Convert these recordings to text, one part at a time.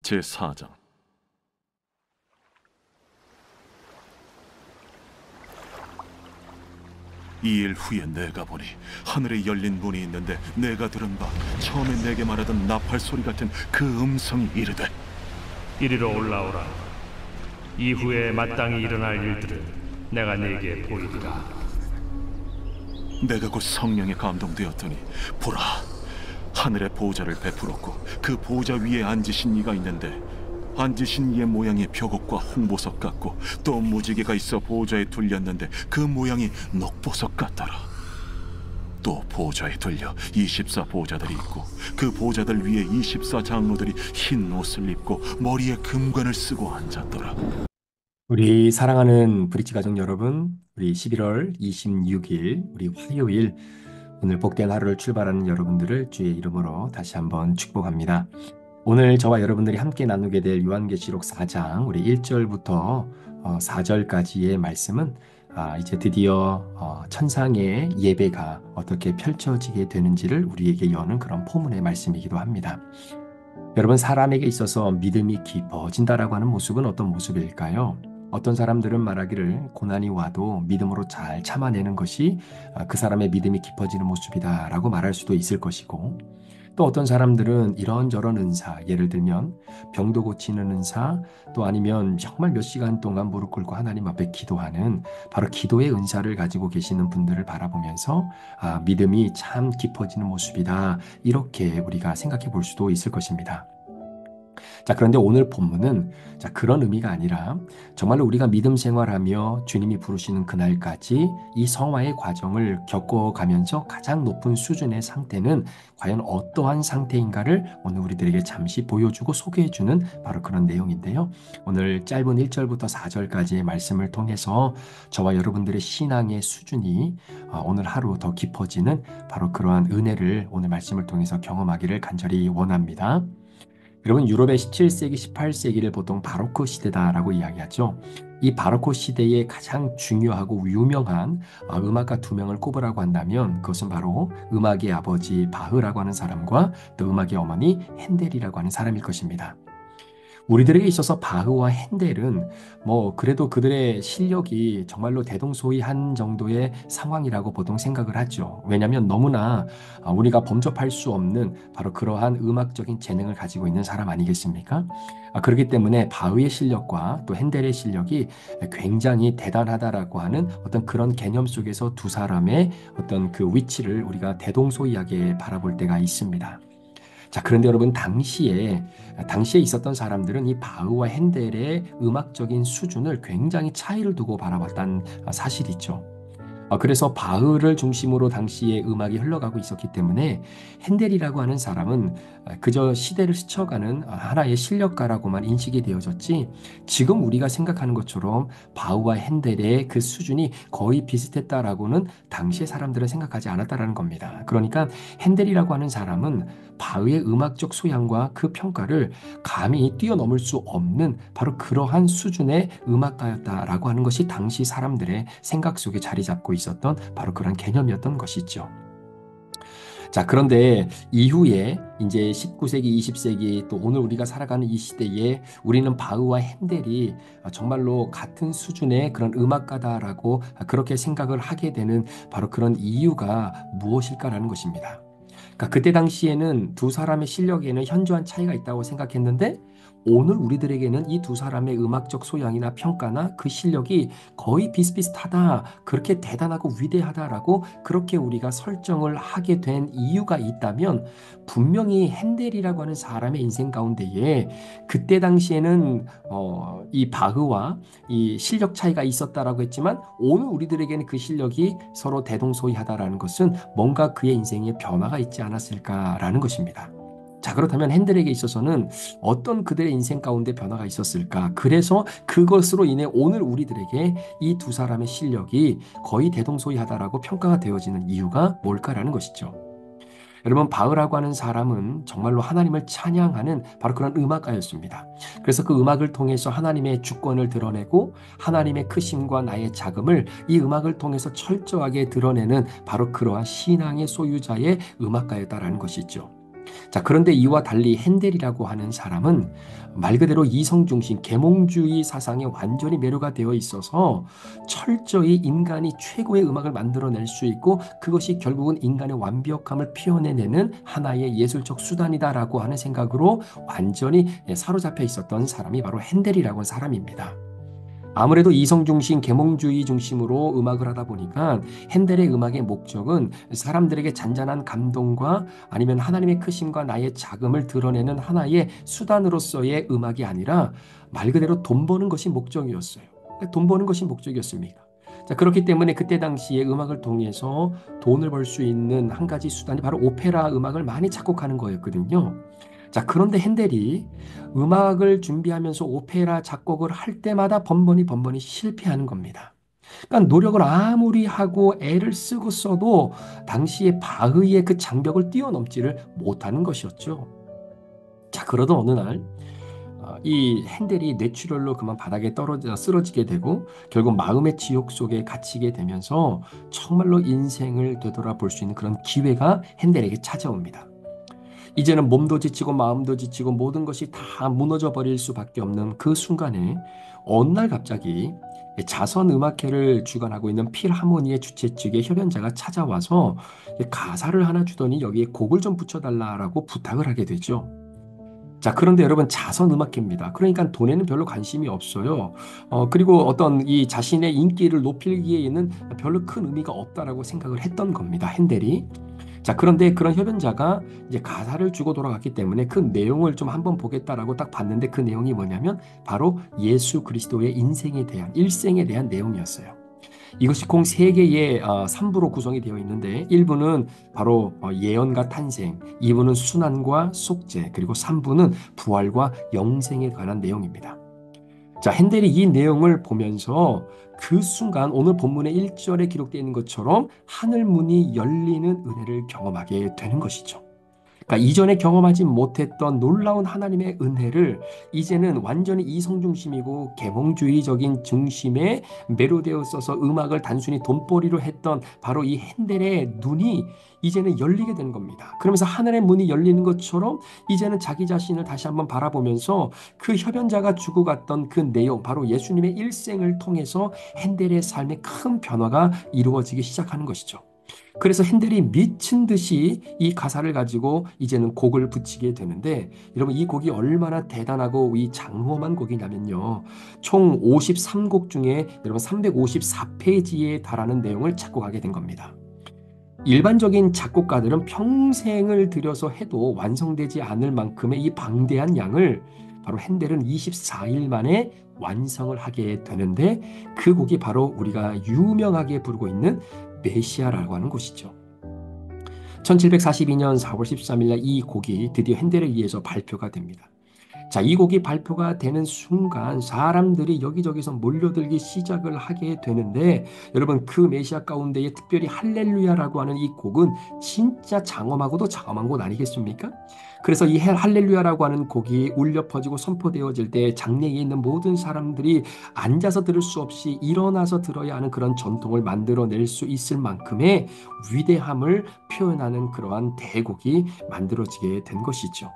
제4장. 이 일 후에 내가 보니 하늘에 열린 문이 있는데, 내가 들은 바 처음에 내게 말하던 나팔 소리 같은 그 음성이 이르되, 이리로 올라오라. 이후에 마땅히 일어날 일들을 내가 네게 보이리라. 내가 곧 성령에 감동되었더니 보라, 하늘에 보좌를 베풀었고 그 보좌 위에 앉으신 이가 있는데, 앉으신 이의 모양이 벽옥과 홍보석 같고, 또 무지개가 있어 보좌에 둘렸는데 그 모양이 녹보석 같더라. 또 보좌에 둘려 24 보좌들이 있고, 그 보좌들 위에 24 장로들이 흰 옷을 입고 머리에 금관을 쓰고 앉았더라. 우리 사랑하는 브릿지 가족 여러분, 우리 11월 26일, 우리 화요일, 오늘 복된 하루를 출발하는 여러분들을 주의 이름으로 다시 한번 축복합니다. 오늘 저와 여러분들이 함께 나누게 될 요한계시록 4장, 우리 1절부터 4절까지의 말씀은 이제 드디어 천상의 예배가 어떻게 펼쳐지게 되는지를 우리에게 여는 그런 포문의 말씀이기도 합니다. 여러분, 사람에게 있어서 믿음이 깊어진다라고 하는 모습은 어떤 모습일까요? 어떤 사람들은 말하기를 고난이 와도 믿음으로 잘 참아내는 것이 그 사람의 믿음이 깊어지는 모습이다라고 말할 수도 있을 것이고, 또 어떤 사람들은 이런저런 은사, 예를 들면 병도 고치는 은사, 또 아니면 정말 몇 시간 동안 무릎 꿇고 하나님 앞에 기도하는 바로 기도의 은사를 가지고 계시는 분들을 바라보면서 믿음이 참 깊어지는 모습이다, 이렇게 우리가 생각해 볼 수도 있을 것입니다. 자, 그런데 오늘 본문은 그런 의미가 아니라 정말로 우리가 믿음 생활하며 주님이 부르시는 그날까지 이 성화의 과정을 겪어가면서 가장 높은 수준의 상태는 과연 어떠한 상태인가를 오늘 우리들에게 잠시 보여주고 소개해주는 바로 그런 내용인데요. 오늘 짧은 1절부터 4절까지의 말씀을 통해서 저와 여러분들의 신앙의 수준이 오늘 하루 더 깊어지는 바로 그러한 은혜를 오늘 말씀을 통해서 경험하기를 간절히 원합니다. 여러분, 유럽의 17세기, 18세기를 보통 바로크 시대다라고 이야기하죠. 이 바로크 시대의 가장 중요하고 유명한 음악가 두 명을 꼽으라고 한다면 그것은 바로 음악의 아버지 바흐라고 하는 사람과 또 음악의 어머니 핸델이라고 하는 사람일 것입니다. 우리들에게 있어서 바흐와 핸델은 그래도 그들의 실력이 정말로 대동소이한 정도의 상황이라고 보통 생각을 하죠. 왜냐하면 너무나 우리가 범접할 수 없는 바로 그러한 음악적인 재능을 가지고 있는 사람 아니겠습니까? 그렇기 때문에 바흐의 실력과 또 핸델의 실력이 굉장히 대단하다라고 하는 어떤 그런 개념 속에서 두 사람의 어떤 그 위치를 우리가 대동소이하게 바라볼 때가 있습니다. 자, 그런데 여러분, 당시에 있었던 사람들은 이 바흐와 핸델의 음악적인 수준을 굉장히 차이를 두고 바라봤다는 사실이죠. 그래서 바흐를 중심으로 당시에 음악이 흘러가고 있었기 때문에 핸델이라고 하는 사람은 그저 시대를 스쳐가는 하나의 실력가라고만 인식이 되어졌지, 지금 우리가 생각하는 것처럼 바흐와 핸델의 그 수준이 거의 비슷했다라고는 당시의 사람들은 생각하지 않았다라는 겁니다. 그러니까 핸델이라고 하는 사람은 바흐의 음악적 소양과 그 평가를 감히 뛰어넘을 수 없는 바로 그러한 수준의 음악가였다라고 하는 것이 당시 사람들의 생각 속에 자리 잡고 있었던 바로 그런 개념이었던 것이죠. 자, 그런데 이후에 이제 19세기, 20세기 또 오늘 우리가 살아가는 이 시대에 우리는 바흐와 핸델이 정말로 같은 수준의 그런 음악가다라고 그렇게 생각을 하게 되는 바로 그런 이유가 무엇일까라는 것입니다. 그러니까 그때 당시에는 두 사람의 실력에는 현저한 차이가 있다고 생각했는데, 오늘 우리들에게는 이 두 사람의 음악적 소양이나 평가나 그 실력이 거의 비슷비슷하다, 그렇게 대단하고 위대하다라고 그렇게 우리가 설정을 하게 된 이유가 있다면, 분명히 핸델이라고 하는 사람의 인생 가운데에 그때 당시에는 이 바흐와 이 실력 차이가 있었다라고 했지만, 오늘 우리들에게는 그 실력이 서로 대동소이하다라는 것은 뭔가 그의 인생에 변화가 있지 않았을까라는 것입니다. 자, 그렇다면 핸델에게 있어서는 어떤 그들의 인생 가운데 변화가 있었을까? 그래서 그것으로 인해 오늘 우리들에게 이 두 사람의 실력이 거의 대동소이하다라고 평가가 되어지는 이유가 뭘까라는 것이죠. 여러분, 바흐라고 하는 사람은 정말로 하나님을 찬양하는 바로 그런 음악가였습니다. 그래서 그 음악을 통해서 하나님의 주권을 드러내고 하나님의 크심과 나의 자금을 이 음악을 통해서 철저하게 드러내는 바로 그러한 신앙의 소유자의 음악가였다라는 것이죠. 자, 그런데 이와 달리 핸델이라고 하는 사람은 말 그대로 이성중심, 계몽주의 사상에 완전히 매료가 되어 있어서 철저히 인간이 최고의 음악을 만들어낼 수 있고 그것이 결국은 인간의 완벽함을 표현해내는 하나의 예술적 수단이다라고 하는 생각으로 완전히 사로잡혀 있었던 사람이 바로 핸델이라고 하는 사람입니다. 아무래도 이성 중심, 계몽주의 중심으로 음악을 하다 보니까 핸델의 음악의 목적은 사람들에게 잔잔한 감동과 아니면 하나님의 크심과 나의 자금을 드러내는 하나의 수단으로서의 음악이 아니라 말 그대로 돈 버는 것이 목적이었어요. 돈 버는 것이 목적이었습니다. 자, 그렇기 때문에 그때 당시에 음악을 통해서 돈을 벌 수 있는 한 가지 수단이 바로 오페라 음악을 많이 작곡하는 거였거든요. 자, 그런데 핸델이 음악을 준비하면서 오페라 작곡을 할 때마다 번번이 실패하는 겁니다. 그러니까 노력을 아무리 하고 애를 쓰고 써도 당시에 바흐의 그 장벽을 뛰어넘지를 못하는 것이었죠. 자, 그러던 어느 날 이 핸델이 뇌출혈로 그만 바닥에 떨어져 쓰러지게 되고 결국 마음의 지옥 속에 갇히게 되면서 정말로 인생을 되돌아볼 수 있는 그런 기회가 핸델에게 찾아옵니다. 이제는 몸도 지치고 마음도 지치고 모든 것이 다 무너져 버릴 수밖에 없는 그 순간에 어느 날 갑자기 자선 음악회를 주관하고 있는 필하모니의 주최 측의 협연자가 찾아와서 가사를 하나 주더니 여기에 곡을 좀 붙여달라라고 부탁을 하게 되죠. 자, 그런데 여러분 자선 음악회입니다. 그러니까 돈에는 별로 관심이 없어요. 그리고 어떤 이 자신의 인기를 높이기에는 별로 큰 의미가 없다라고 생각을 했던 겁니다. 핸델이. 자, 그런데 그런 협연자가 이제 가사를 주고 돌아갔기 때문에 그 내용을 좀 한번 보겠다라고 딱 봤는데 그 내용이 뭐냐면 바로 예수 그리스도의 인생에 대한, 일생에 대한 내용이었어요. 이것이 공 3개의 3부로 구성이 되어 있는데 1부는 바로 예언과 탄생, 2부는 순환과 속죄, 그리고 3부는 부활과 영생에 관한 내용입니다. 자, 핸델이 이 내용을 보면서 그 순간 오늘 본문의 1절에 기록되어 있는 것처럼 하늘 문이 열리는 은혜를 경험하게 되는 것이죠. 그러니까 이전에 경험하지 못했던 놀라운 하나님의 은혜를 이제는 완전히 이성 중심이고 계몽주의적인 중심에 매료되어 있어서 음악을 단순히 돈벌이로 했던 바로 이 핸델의 눈이 이제는 열리게 된 겁니다. 그러면서 하늘의 문이 열리는 것처럼 이제는 자기 자신을 다시 한번 바라보면서 그 협연자가 주고 갔던 그 내용, 바로 예수님의 일생을 통해서 핸델의 삶에 큰 변화가 이루어지기 시작하는 것이죠. 그래서 핸델이 미친 듯이 이 가사를 가지고 이제는 곡을 붙이게 되는데 여러분 이 곡이 얼마나 대단하고 이 장엄한 곡이냐면요. 총 53곡 중에 여러분 354페이지에 달하는 내용을 작곡하게 된 겁니다. 일반적인 작곡가들은 평생을 들여서 해도 완성되지 않을 만큼의 이 방대한 양을 바로 핸델은 24일 만에 완성을 하게 되는데 그 곡이 바로 우리가 유명하게 부르고 있는 메시아라고 하는 곳이죠. 1742년 4월 13일 날 이 곡이 드디어 핸델에 의해서 발표가 됩니다. 자, 이 곡이 발표가 되는 순간 사람들이 여기저기서 몰려들기 시작을 하게 되는데 여러분 그 메시아 가운데에 특별히 할렐루야라고 하는 이 곡은 진짜 장엄하고도 장엄한 곡 아니겠습니까? 그래서 이 할렐루야라고 하는 곡이 울려 퍼지고 선포되어질 때 장내에 있는 모든 사람들이 앉아서 들을 수 없이 일어나서 들어야 하는 그런 전통을 만들어낼 수 있을 만큼의 위대함을 표현하는 그러한 대곡이 만들어지게 된 것이죠.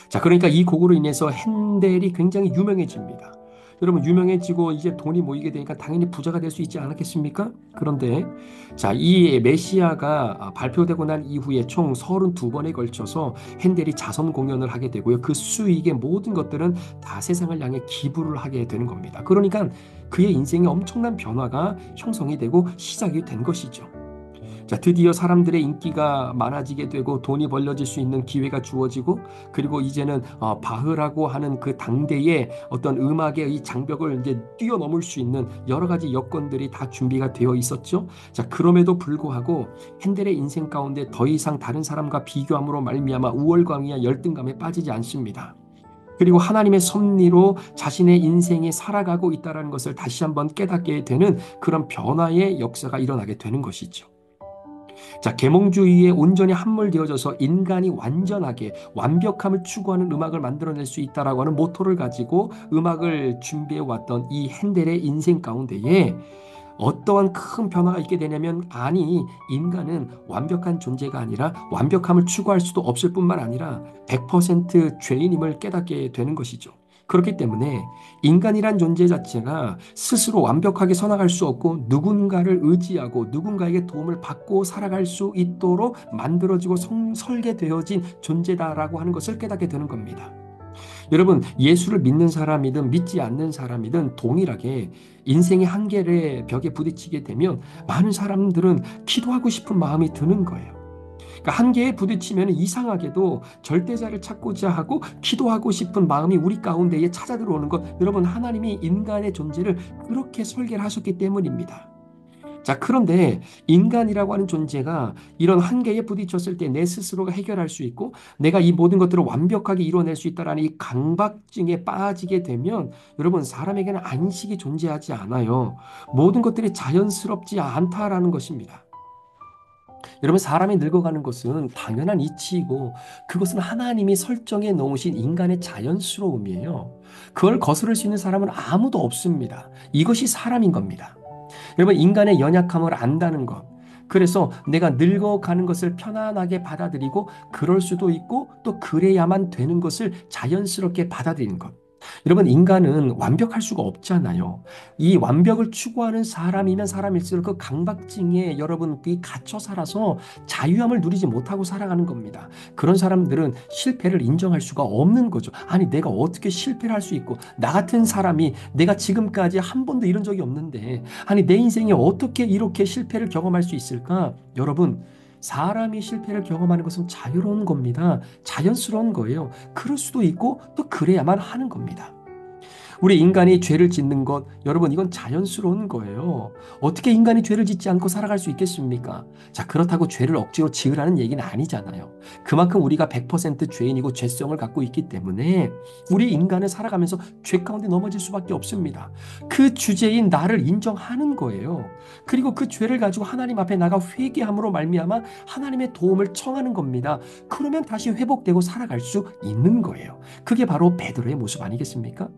자, 그러니까 이 곡으로 인해서 핸델이 굉장히 유명해집니다. 여러분 유명해지고 이제 돈이 모이게 되니까 당연히 부자가 될 수 있지 않았겠습니까? 그런데 자, 이 메시아가 발표되고 난 이후에 총 32번에 걸쳐서 핸델이 자선 공연을 하게 되고요. 그 수익의 모든 것들은 다 세상을 향해 기부를 하게 되는 겁니다. 그러니까 그의 인생에 엄청난 변화가 형성이 되고 시작이 된 것이죠. 자, 드디어 사람들의 인기가 많아지게 되고 돈이 벌려질 수 있는 기회가 주어지고 그리고 이제는 바흐라고 하는 그 당대의 어떤 음악의 이 장벽을 이제 뛰어넘을 수 있는 여러 가지 여건들이 다 준비가 되어 있었죠. 자, 그럼에도 불구하고 핸델의 인생 가운데 더 이상 다른 사람과 비교함으로 말미암아 우월감이나 열등감에 빠지지 않습니다. 그리고 하나님의 섭리로 자신의 인생이 살아가고 있다는 것을 다시 한번 깨닫게 되는 그런 변화의 역사가 일어나게 되는 것이죠. 자, 계몽주의에 온전히 함몰되어져서 인간이 완전하게 완벽함을 추구하는 음악을 만들어낼 수 있다라고 하는 모토를 가지고 음악을 준비해 왔던 이 핸델의 인생 가운데에 어떠한 큰 변화가 있게 되냐면, 아니, 인간은 완벽한 존재가 아니라 완벽함을 추구할 수도 없을 뿐만 아니라 100% 죄인임을 깨닫게 되는 것이죠. 그렇기 때문에 인간이란 존재 자체가 스스로 완벽하게 살아갈 수 없고 누군가를 의지하고 누군가에게 도움을 받고 살아갈 수 있도록 만들어지고 설계되어진 존재다라고 하는 것을 깨닫게 되는 겁니다. 여러분, 예수를 믿는 사람이든 믿지 않는 사람이든 동일하게 인생의 한계의 벽에 부딪히게 되면 많은 사람들은 기도하고 싶은 마음이 드는 거예요. 그러니까 한계에 부딪히면 이상하게도 절대자를 찾고자 하고 기도하고 싶은 마음이 우리 가운데에 찾아 들어오는 것, 여러분, 하나님이 인간의 존재를 그렇게 설계를 하셨기 때문입니다. 자, 그런데 인간이라고 하는 존재가 이런 한계에 부딪혔을 때 내 스스로가 해결할 수 있고 내가 이 모든 것들을 완벽하게 이뤄낼 수 있다라는 이 강박증에 빠지게 되면 여러분, 사람에게는 안식이 존재하지 않아요. 모든 것들이 자연스럽지 않다라는 것입니다. 여러분, 사람이 늙어가는 것은 당연한 이치이고 그것은 하나님이 설정해 놓으신 인간의 자연스러움이에요. 그걸 거스를 수 있는 사람은 아무도 없습니다. 이것이 사람인 겁니다. 여러분, 인간의 연약함을 안다는 것. 그래서 내가 늙어가는 것을 편안하게 받아들이고 그럴 수도 있고 또 그래야만 되는 것을 자연스럽게 받아들이는 것. 여러분, 인간은 완벽할 수가 없잖아요. 이 완벽을 추구하는 사람이면 사람일수록 그 강박증에 여러분 갇혀 살아서 자유함을 누리지 못하고 살아가는 겁니다. 그런 사람들은 실패를 인정할 수가 없는 거죠. 아니, 내가 어떻게 실패를 할 수 있고, 나 같은 사람이 내가 지금까지 한 번도 이런 적이 없는데, 아니, 내 인생에 어떻게 이렇게 실패를 경험할 수 있을까? 여러분, 사람이 실패를 경험하는 것은 자유로운 겁니다. 자연스러운 거예요. 그럴 수도 있고 또 그래야만 하는 겁니다. 우리 인간이 죄를 짓는 것, 여러분, 이건 자연스러운 거예요. 어떻게 인간이 죄를 짓지 않고 살아갈 수 있겠습니까? 자, 그렇다고 죄를 억지로 지으라는 얘기는 아니잖아요. 그만큼 우리가 100% 죄인이고 죄성을 갖고 있기 때문에 우리 인간은 살아가면서 죄 가운데 넘어질 수밖에 없습니다. 그 주제인 나를 인정하는 거예요. 그리고 그 죄를 가지고 하나님 앞에 나가 회개함으로 말미암아 하나님의 도움을 청하는 겁니다. 그러면 다시 회복되고 살아갈 수 있는 거예요. 그게 바로 베드로의 모습 아니겠습니까?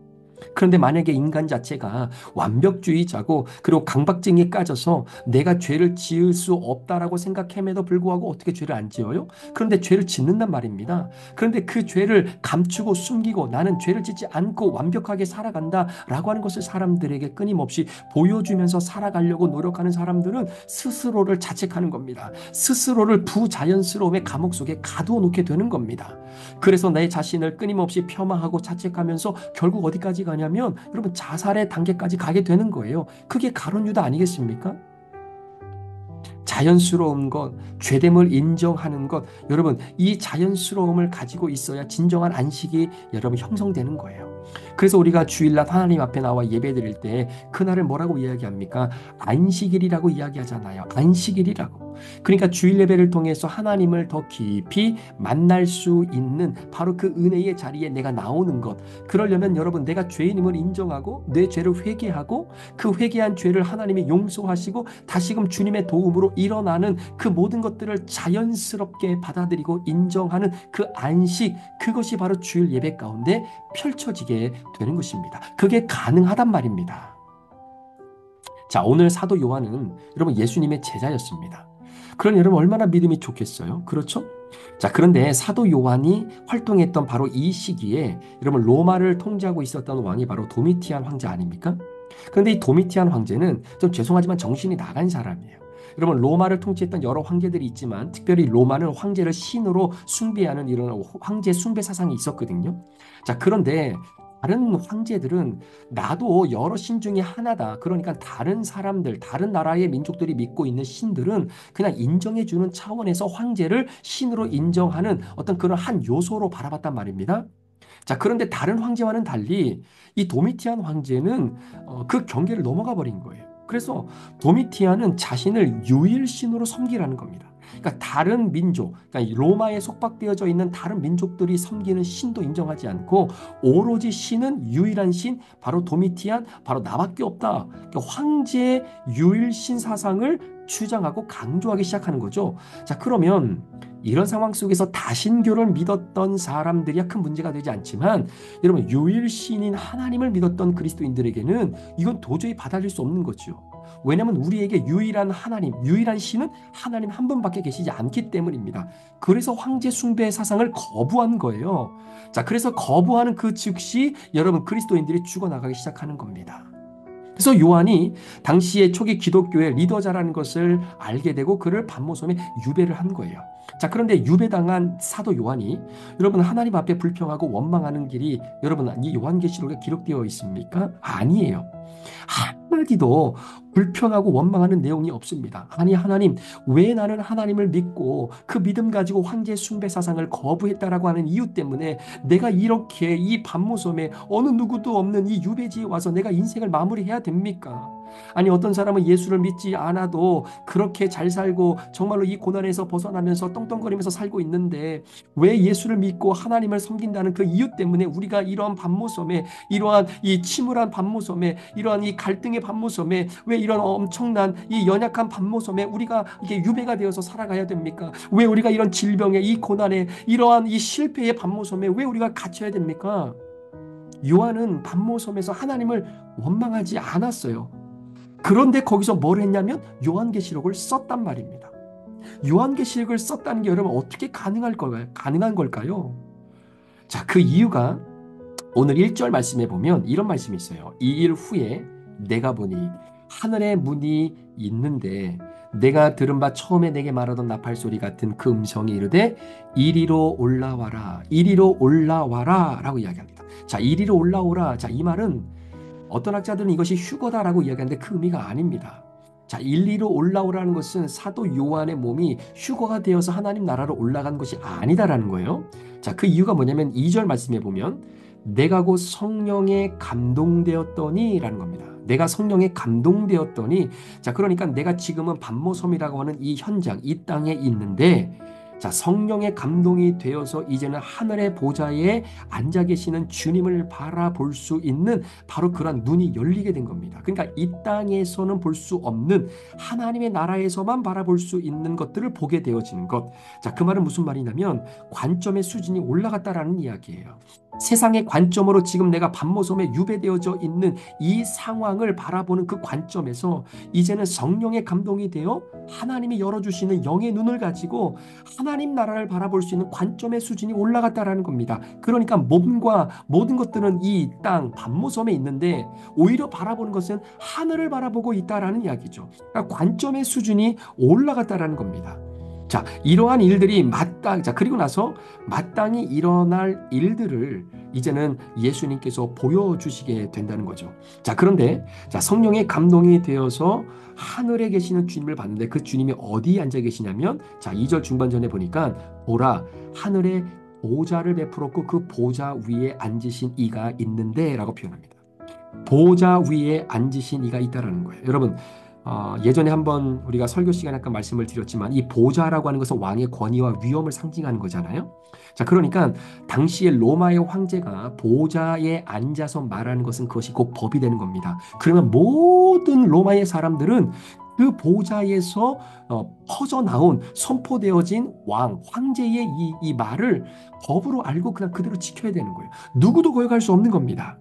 그런데 만약에 인간 자체가 완벽주의자고 그리고 강박증에 빠져서 내가 죄를 지을 수 없다라고 생각함에도 불구하고 어떻게 죄를 안 지어요? 그런데 죄를 짓는단 말입니다. 그런데 그 죄를 감추고 숨기고 나는 죄를 짓지 않고 완벽하게 살아간다라고 하는 것을 사람들에게 끊임없이 보여주면서 살아가려고 노력하는 사람들은 스스로를 자책하는 겁니다. 스스로를 부자연스러움의 감옥 속에 가두어놓게 되는 겁니다. 그래서 내 자신을 끊임없이 폄하하고 자책하면서 결국 어디까지 가냐면 여러분, 자살의 단계까지 가게 되는 거예요. 그게 가룟 유다 아니겠습니까? 자연스러운 것, 죄됨을 인정하는 것, 여러분, 이 자연스러움을 가지고 있어야 진정한 안식이 여러분 형성되는 거예요. 그래서 우리가 주일날 하나님 앞에 나와 예배 드릴 때 그날을 뭐라고 이야기합니까? 안식일이라고 이야기하잖아요. 안식일이라고. 그러니까 주일 예배를 통해서 하나님을 더 깊이 만날 수 있는 바로 그 은혜의 자리에 내가 나오는 것. 그러려면 여러분, 내가 죄인임을 인정하고 내 죄를 회개하고 그 회개한 죄를 하나님이 용서하시고 다시금 주님의 도움으로 일어나는 그 모든 것들을 자연스럽게 받아들이고 인정하는 그 안식, 그것이 바로 주일 예배 가운데 펼쳐지게 되는 것입니다. 그게 가능하단 말입니다. 자, 오늘 사도 요한은 여러분 예수님의 제자였습니다. 그럼 여러분 얼마나 믿음이 좋겠어요? 그렇죠? 자, 그런데 사도 요한이 활동했던 바로 이 시기에 여러분 로마를 통제하고 있었던 왕이 바로 도미티안 황제 아닙니까? 그런데 이 도미티안 황제는 좀 죄송하지만 정신이 나간 사람이에요. 여러분, 로마를 통치했던 여러 황제들이 있지만 특별히 로마는 황제를 신으로 숭배하는 이런 황제 숭배 사상이 있었거든요. 자, 그런데 다른 황제들은 나도 여러 신 중에 하나다. 그러니까 다른 사람들, 다른 나라의 민족들이 믿고 있는 신들은 그냥 인정해주는 차원에서 황제를 신으로 인정하는 어떤 그런 한 요소로 바라봤단 말입니다. 자, 그런데 다른 황제와는 달리 이 도미티안 황제는 그 경계를 넘어가 버린 거예요. 그래서 도미티안은 자신을 유일신으로 섬기라는 겁니다. 그러니까 다른 민족, 그러니까 로마에 속박되어져 있는 다른 민족들이 섬기는 신도 인정하지 않고 오로지 신은 유일한 신, 바로 도미티안, 바로 나밖에 없다. 그러니까 황제의 유일신 사상을 주장하고 강조하기 시작하는 거죠. 자, 그러면 이런 상황 속에서 다신교를 믿었던 사람들이야 큰 문제가 되지 않지만 여러분, 유일신인 하나님을 믿었던 그리스도인들에게는 이건 도저히 받아들일 수 없는 거죠. 왜냐하면 우리에게 유일한 하나님, 유일한 신은 하나님 한 분밖에 계시지 않기 때문입니다. 그래서 황제 숭배 사상을 거부한 거예요. 자, 그래서 거부하는 그 즉시 여러분 그리스도인들이 죽어나가기 시작하는 겁니다. 그래서 요한이 당시의 초기 기독교의 리더자라는 것을 알게 되고 그를 반모섬에 유배를 한 거예요. 자, 그런데 유배당한 사도 요한이 여러분 하나님 앞에 불평하고 원망하는 길이 여러분 이 요한계시록에 기록되어 있습니까? 아니에요. 한마디도 불평하고 원망하는 내용이 없습니다. 아니 하나님, 왜 나는 하나님을 믿고 그 믿음 가지고 황제 숭배 사상을 거부했다라고 하는 이유 때문에 내가 이렇게 이 반모섬에 어느 누구도 없는 이 유배지에 와서 내가 인생을 마무리해야 됩니까? 아니 어떤 사람은 예수를 믿지 않아도 그렇게 잘 살고 정말로 이 고난에서 벗어나면서 떵떵거리면서 살고 있는데 왜 예수를 믿고 하나님을 섬긴다는 그 이유 때문에 우리가 이러한 반모섬에, 이러한 이 침울한 반모섬에, 이러한 이 갈등의 반모섬에, 왜 이런 엄청난 이 연약한 반모섬에 우리가 이게 유배가 되어서 살아가야 됩니까? 왜 우리가 이런 질병에, 이 고난에, 이러한 이 실패의 반모섬에 왜 우리가 갇혀야 됩니까? 요한은 반모섬에서 하나님을 원망하지 않았어요. 그런데 거기서 뭘 했냐면 요한계시록을 썼단 말입니다. 요한계시록을 썼다는 게 여러분 어떻게 가능한 걸까요? 자, 그 이유가 오늘 1절 말씀에 보면 이런 말씀이 있어요. 이 일 후에 내가 보니 하늘의 문이 있는데 내가 들은 바 처음에 내게 말하던 나팔 소리 같은 그 음성이 이르되 이리로 올라와라, 이리로 올라와라 라고 이야기합니다. 자, 이리로 올라오라. 자, 이 말은 어떤 학자들은 이것이 휴거다라고 이야기하는데 그 의미가 아닙니다. 자, 이리로 올라오라는 것은 사도 요한의 몸이 휴거가 되어서 하나님 나라로 올라간 것이 아니다라는 거예요. 자, 그 이유가 뭐냐면 2절 말씀에 보면 내가 곧 성령에 감동되었더니 라는 겁니다. 내가 성령에 감동되었더니, 자, 그러니까 내가 지금은 반모섬이라고 하는 이 현장, 이 땅에 있는데, 자, 성령의 감동이 되어서 이제는 하늘의 보좌에 앉아 계시는 주님을 바라볼 수 있는 바로 그런 눈이 열리게 된 겁니다. 그러니까 이 땅에서는 볼 수 없는 하나님의 나라에서만 바라볼 수 있는 것들을 보게 되어지는 것. 자, 그 말은 무슨 말이냐면 관점의 수준이 올라갔다라는 이야기예요. 세상의 관점으로 지금 내가 반모섬에 유배되어져 있는 이 상황을 바라보는 그 관점에서 이제는 성령의 감동이 되어 하나님이 열어주시는 영의 눈을 가지고 하나님 나라를 바라볼 수 있는 관점의 수준이 올라갔다라는 겁니다. 그러니까 몸과 모든 것들은 이 땅 반모섬에 있는데 오히려 바라보는 것은 하늘을 바라보고 있다라는 이야기죠. 그러니까 관점의 수준이 올라갔다라는 겁니다. 자, 이러한 일들이 자, 그리고 나서 마땅히 일어날 일들을 이제는 예수님께서 보여주시게 된다는 거죠. 자, 그런데 자, 성령의 감동이 되어서 하늘에 계시는 주님을 봤는데 그 주님이 어디에 앉아 계시냐면 자, 2절 중반전에 보니까 보라 하늘에 보좌를 베풀었고 그 보좌 위에 앉으신 이가 있는데 라고 표현합니다. 보좌 위에 앉으신 이가 있다라는 거예요. 여러분 예전에 한번 우리가 설교 시간에 아까 말씀을 드렸지만 이 보좌라고 하는 것은 왕의 권위와 위엄을 상징하는 거잖아요. 자, 그러니까 당시에 로마의 황제가 보좌에 앉아서 말하는 것은 그것이 곧 법이 되는 겁니다. 그러면 모든 로마의 사람들은 그 보좌에서 퍼져나온 선포되어진 황제의 이 말을 법으로 알고 그냥 그대로 지켜야 되는 거예요. 누구도 거역할 수 없는 겁니다.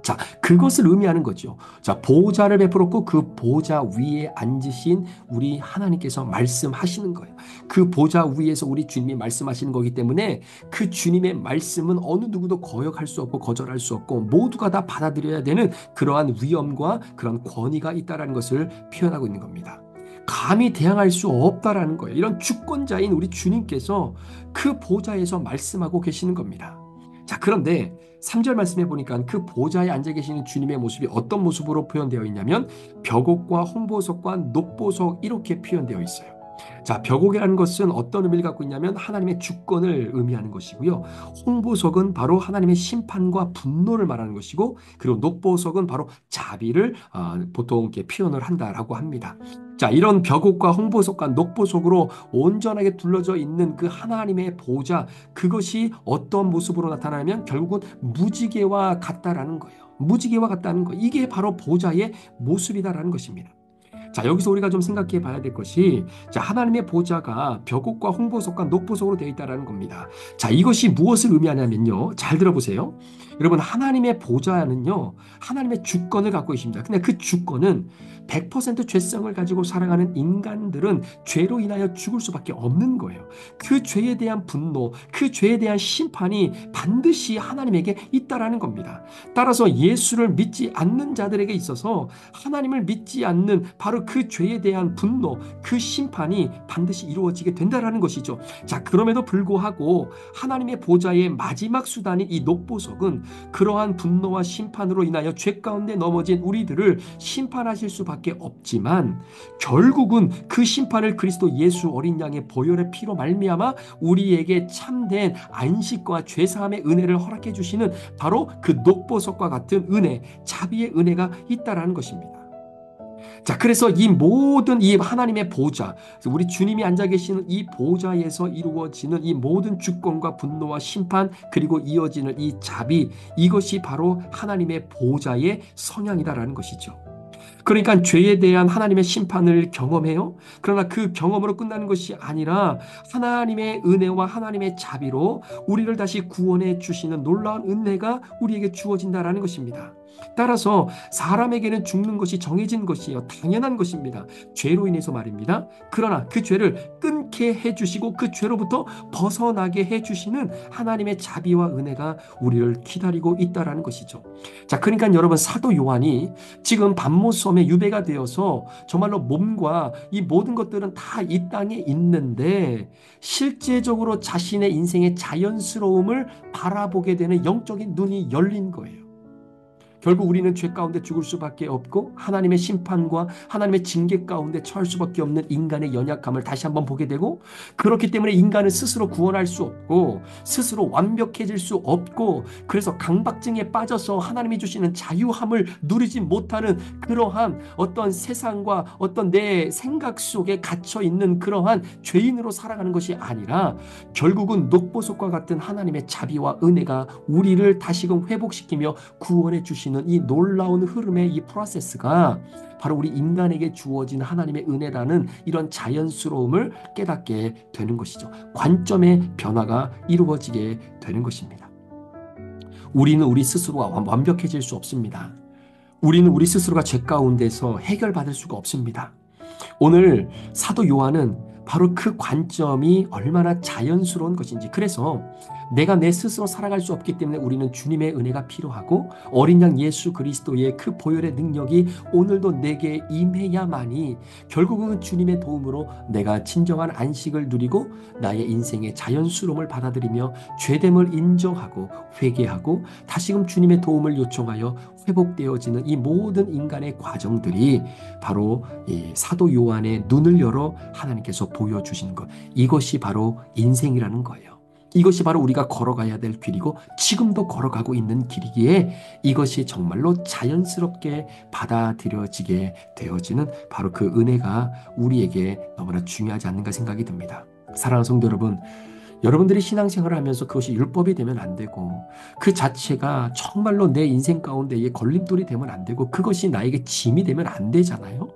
자, 그것을 의미하는 거죠. 자, 보좌를 베풀었고 그 보좌 위에 앉으신 우리 하나님께서 말씀하시는 거예요. 그 보좌 위에서 우리 주님이 말씀하시는 거기 때문에 그 주님의 말씀은 어느 누구도 거역할 수 없고 거절할 수 없고 모두가 다 받아들여야 되는 그러한 위엄과 그런 권위가 있다는 것을 표현하고 있는 겁니다. 감히 대항할 수 없다라는 거예요. 이런 주권자인 우리 주님께서 그 보좌에서 말씀하고 계시는 겁니다. 자, 그런데 3절 말씀해 보니까 그 보좌에 앉아 계시는 주님의 모습이 어떤 모습으로 표현되어 있냐면 벽옥과 홍보석과 녹보석 이렇게 표현되어 있어요. 자, 벽옥이라는 것은 어떤 의미를 갖고 있냐면 하나님의 주권을 의미하는 것이고요. 홍보석은 바로 하나님의 심판과 분노를 말하는 것이고, 그리고 녹보석은 바로 자비를 보통 이렇게 표현을 한다라고 합니다. 자, 이런 벽옥과 홍보석과 녹보석으로 온전하게 둘러져 있는 그 하나님의 보좌, 그것이 어떤 모습으로 나타나면 결국은 무지개와 같다라는 거예요. 무지개와 같다는 거. 이게 바로 보좌의 모습이다라는 것입니다. 자, 여기서 우리가 좀 생각해 봐야 될 것이, 자, 하나님의 보좌가 벽옥과 홍보석과 녹보석으로 되어 있다는 겁니다. 자, 이것이 무엇을 의미하냐면요. 잘 들어보세요. 여러분, 하나님의 보좌는요, 하나님의 주권을 갖고 계십니다. 근데 그 주권은 100% 죄성을 가지고 살아가는 인간들은 죄로 인하여 죽을 수밖에 없는 거예요. 그 죄에 대한 분노, 그 죄에 대한 심판이 반드시 하나님에게 있다라는 겁니다. 따라서 예수를 믿지 않는 자들에게 있어서 하나님을 믿지 않는 바로 그 죄에 대한 분노, 그 심판이 반드시 이루어지게 된다라는 것이죠. 자, 그럼에도 불구하고 하나님의 보좌의 마지막 수단인 이 녹보석은 그러한 분노와 심판으로 인하여 죄 가운데 넘어진 우리들을 심판하실 수밖에 없지만 결국은 그 심판을 그리스도 예수 어린 양의 보혈의 피로 말미암아 우리에게 참된 안식과 죄사함의 은혜를 허락해 주시는 바로 그 녹보석과 같은 은혜, 자비의 은혜가 있다라는 것입니다. 자, 그래서 이 모든 이 하나님의 보좌, 우리 주님이 앉아 계시는 이 보좌에서 이루어지는 이 모든 주권과 분노와 심판, 그리고 이어지는 이 자비, 이것이 바로 하나님의 보좌의 성향이다라는 것이죠. 그러니까 죄에 대한 하나님의 심판을 경험해요. 그러나 그 경험으로 끝나는 것이 아니라 하나님의 은혜와 하나님의 자비로 우리를 다시 구원해 주시는 놀라운 은혜가 우리에게 주어진다라는 것입니다. 따라서 사람에게는 죽는 것이 정해진 것이에요. 당연한 것입니다. 죄로 인해서 말입니다. 그러나 그 죄를 끊게 해주시고 그 죄로부터 벗어나게 해주시는 하나님의 자비와 은혜가 우리를 기다리고 있다라는 것이죠. 자, 그러니까 여러분, 사도 요한이 지금 반모섬에 유배가 되어서 정말로 몸과 이 모든 것들은 다 이 땅에 있는데 실제적으로 자신의 인생의 자연스러움을 바라보게 되는 영적인 눈이 열린 거예요. 결국 우리는 죄 가운데 죽을 수밖에 없고 하나님의 심판과 하나님의 징계 가운데 처할 수밖에 없는 인간의 연약함을 다시 한번 보게 되고, 그렇기 때문에 인간은 스스로 구원할 수 없고 스스로 완벽해질 수 없고, 그래서 강박증에 빠져서 하나님이 주시는 자유함을 누리지 못하는 그러한 어떤 세상과 어떤 내 생각 속에 갇혀 있는 그러한 죄인으로 살아가는 것이 아니라 결국은 녹보석과 같은 하나님의 자비와 은혜가 우리를 다시금 회복시키며 구원해 주시는 이 놀라운 흐름의 이 프로세스가 바로 우리 인간에게 주어진 하나님의 은혜라는 이런 자연스러움을 깨닫게 되는 것이죠. 관점의 변화가 이루어지게 되는 것입니다. 우리는 우리 스스로가 완벽해질 수 없습니다. 우리는 우리 스스로가 죄 가운데서 해결받을 수가 없습니다. 오늘 사도 요한은 바로 그 관점이 얼마나 자연스러운 것인지, 그래서 내가 내 스스로 살아갈 수 없기 때문에 우리는 주님의 은혜가 필요하고 어린 양 예수 그리스도의 그 보혈의 능력이 오늘도 내게 임해야만이 결국은 주님의 도움으로 내가 진정한 안식을 누리고 나의 인생의 자연스러움을 받아들이며 죄됨을 인정하고 회개하고 다시금 주님의 도움을 요청하여 회복되어지는 이 모든 인간의 과정들이 바로 이 사도 요한의 눈을 열어 하나님께서 보여주신 것, 이것이 바로 인생이라는 거예요. 이것이 바로 우리가 걸어가야 될 길이고 지금도 걸어가고 있는 길이기에 이것이 정말로 자연스럽게 받아들여지게 되어지는 바로 그 은혜가 우리에게 너무나 중요하지 않는가 생각이 듭니다. 사랑하는 성도 여러분, 여러분들이 신앙생활을 하면서 그것이 율법이 되면 안 되고 그 자체가 정말로 내 인생 가운데에 걸림돌이 되면 안 되고 그것이 나에게 짐이 되면 안 되잖아요.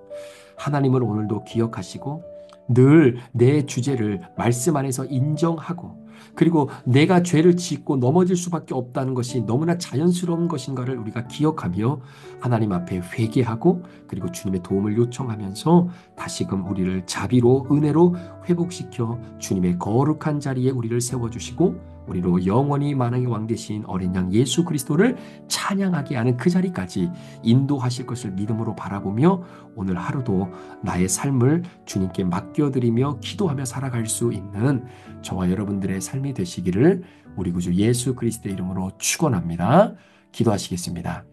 하나님을 오늘도 기억하시고 늘 내 주제를 말씀 안에서 인정하고, 그리고 내가 죄를 짓고 넘어질 수밖에 없다는 것이 너무나 자연스러운 것인가를 우리가 기억하며 하나님 앞에 회개하고 그리고 주님의 도움을 요청하면서 다시금 우리를 자비로 은혜로 회복시켜 주님의 거룩한 자리에 우리를 세워주시고 우리로 영원히 만왕의 왕 되신 어린 양 예수 그리스도를 찬양하게 하는 그 자리까지 인도하실 것을 믿음으로 바라보며 오늘 하루도 나의 삶을 주님께 맡겨드리며 기도하며 살아갈 수 있는 저와 여러분들의 삶이 되시기를 우리 구주 예수 그리스도의 이름으로 축원합니다. 기도하시겠습니다.